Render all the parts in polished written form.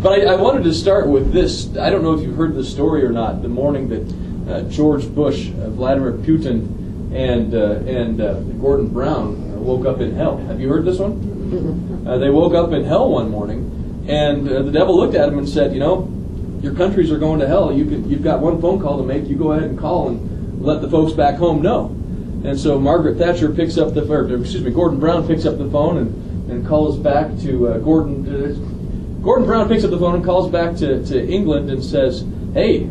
But I wanted to start with this. I don't know if you've heard this story or not. The morning that George Bush, Vladimir Putin, and Gordon Brown woke up in hell. Have you heard this one? They woke up in hell one morning, and the devil looked at him and said, your countries are going to hell. You've got one phone call to make. You go ahead and call and let the folks back home know. And so Gordon Brown picks up the phone and calls back to Gordon Brown picks up the phone and calls back to England and says, "Hey,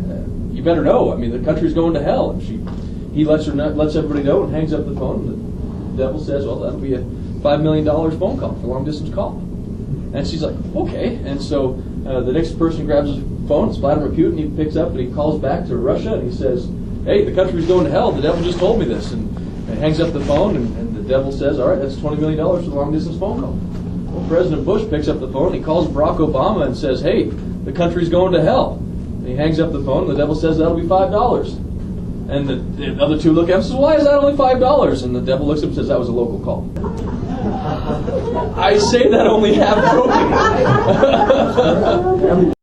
you better know. I mean, the country's going to hell." And he lets everybody know and hangs up the phone. And the devil says, "Well, that'll be a $5 million phone call, a long distance call." And she's like, "Okay." And so the next person grabs his phone. It's Vladimir Putin. He picks up and he calls back to Russia and he says, "Hey, the country's going to hell. The devil just told me this." And hangs up the phone and the devil says, "All right, that's $20 million for the long distance phone call." Well, President Bush picks up the phone. He calls Barack Obama and says, "Hey, the country's going to hell." And he hangs up the phone. And the devil says, "That'll be $5." And the other two look at him and says, "Why is that only $5?" And the devil looks at him and says, "That was a local call." I say that only half joking.